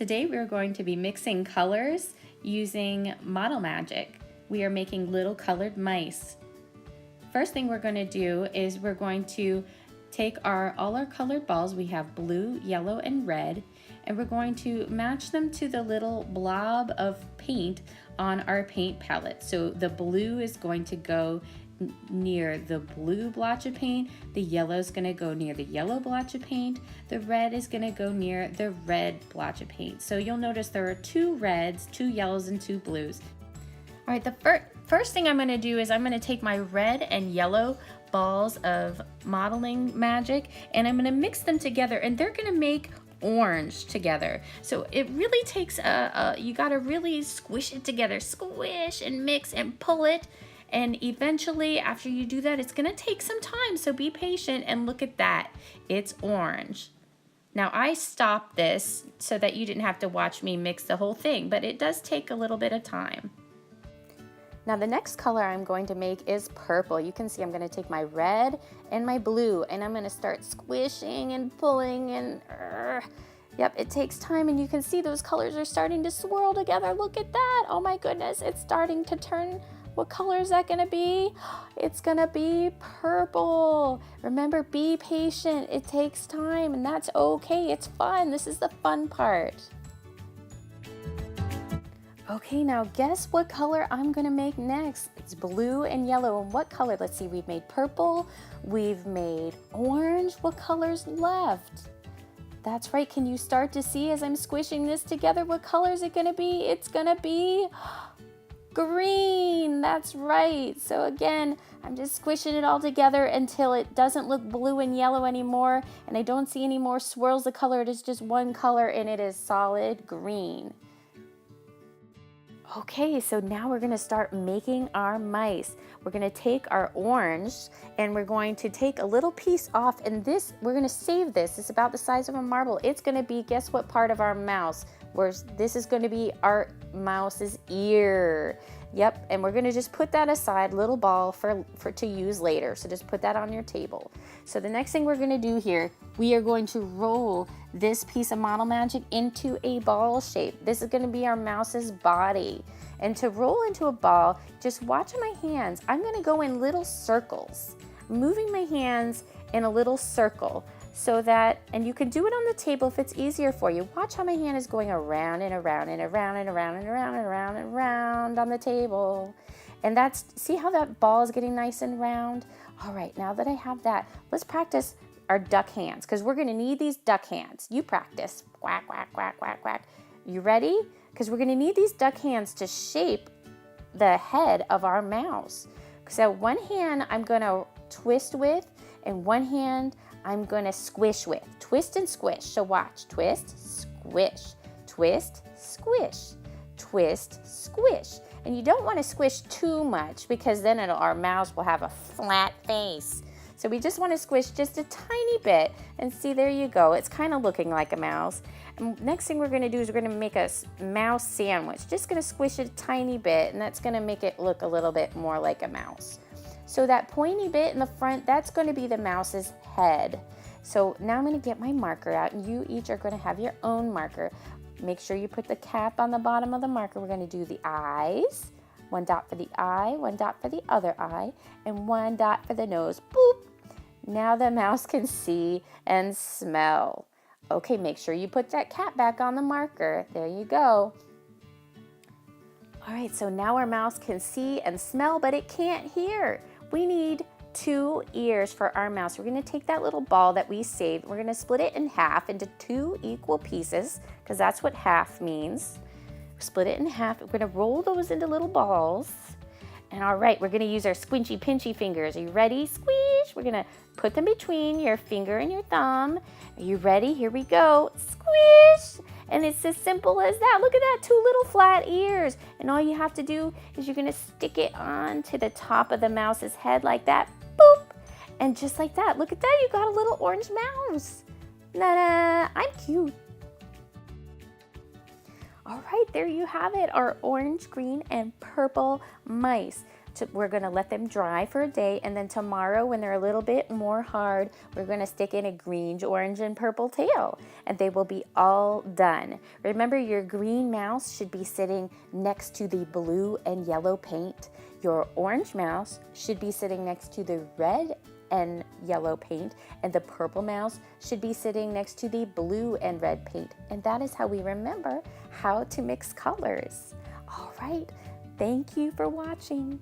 Today we're going to be mixing colors using model magic. We are making little colored mice. First thing we're going to do is we're going to take all our colored balls. We have blue, yellow, and red, and we're going to match them to the little blob of paint on our paint palette. So the blue is going to go near the blue blotch of paint, the yellow is going to go near the yellow blotch of paint, the red is going to go near the red blotch of paint. So you'll notice there are 2 reds, 2 yellows, and 2 blues. All right, the first thing I'm going to do is I'm going to take my red and yellow balls of modeling magic and I'm going to mix them together, and they're going to make orange together. So it really takes you got to really squish it together, squish and mix and pull it. And eventually, after you do that, it's gonna take some time, so be patient and look at that. It's orange. Now, I stopped this so that you didn't have to watch me mix the whole thing, but it does take a little bit of time. Now, the next color I'm going to make is purple. You can see I'm gonna take my red and my blue, and I'm gonna start squishing and pulling and yep, it takes time, and you can see those colors are starting to swirl together. Look at that. Oh my goodness, it's starting to turn. What color is that gonna be? It's gonna be purple. Remember, be patient. It takes time, and that's okay. It's fun. This is the fun part. Okay, now guess what color I'm gonna make next? It's blue and yellow. And what color? Let's see, we've made purple, we've made orange. What color's left? That's right. Can you start to see as I'm squishing this together? What color is it gonna be? It's gonna be green. That's right. So again, I'm just squishing it all together until it doesn't look blue and yellow anymore, and I don't see any more swirls of color. It is just one color, and it is solid green. Okay, so now we're going to start making our mice. We're going to take our orange and we're going to take a little piece off, and this, we're going to save this. It's about the size of a marble. It's going to be, guess what part of our mouse? This is going to be our mouse's ear. Yep, and we're going to just put that aside, little ball for to use later. So just put that on your table. So the next thing we're going to do here, we are going to roll this piece of model magic into a ball shape. This is going to be our mouse's body. And to roll into a ball, just watch my hands. I'm going to go in little circles, moving my hands in a little circle. So that, and you can do it on the table if it's easier for you. Watch how my hand is going around and around and around and around and around and around and around on the table. And that's, see how that ball is getting nice and round? All right, now that I have that, let's practice our duck hands, because we're gonna need these duck hands. You practice, quack, quack, quack, quack, quack. You ready? Because we're gonna need these duck hands to shape the head of our mouse. So one hand I'm gonna twist with, and one hand I'm gonna squish with. Twist and squish. So watch. Twist, squish, twist, squish, twist, squish. And you don't want to squish too much, because then our mouse will have a flat face. So we just want to squish just a tiny bit, and see, there you go. It's kind of looking like a mouse. And next thing we're going to do is we're going to make a mouse sandwich. Just going to squish it a tiny bit, and that's going to make it look a little bit more like a mouse. So that pointy bit in the front, that's going to be the mouse's head. So now I'm going to get my marker out, and you each are going to have your own marker. Make sure you put the cap on the bottom of the marker. We're going to do the eyes. 1 dot for the eye, 1 dot for the other eye, and 1 dot for the nose. Boop! Now the mouse can see and smell. Okay, make sure you put that cap back on the marker. There you go. All right, so now our mouse can see and smell, but it can't hear. We need 2 ears for our mouse. We're going to take that little ball that we saved. We're going to split it in half into 2 equal pieces, because that's what half means. Split it in half. We're going to roll those into little balls. And all right, we're going to use our squinchy pinchy fingers. Are you ready? Squish. We're going to put them between your finger and your thumb. Are you ready? Here we go. Squish. And it's as simple as that. Look at that, 2 little flat ears. And all you have to do is you're going to stick it onto the top of the mouse's head like that. Boop. And just like that, look at that, you got a little orange mouse. Na-na, I'm cute. All right, there you have it, our orange, green, and purple mice. We're going to let them dry for a day, and then tomorrow when they're a little bit more hard, we're going to stick in a green, orange, and purple tail, and they will be all done. Remember, your green mouse should be sitting next to the blue and yellow paint. Your orange mouse should be sitting next to the red and yellow paint, and the purple mouse should be sitting next to the blue and red paint. And that is how we remember how to mix colors. All right, thank you for watching.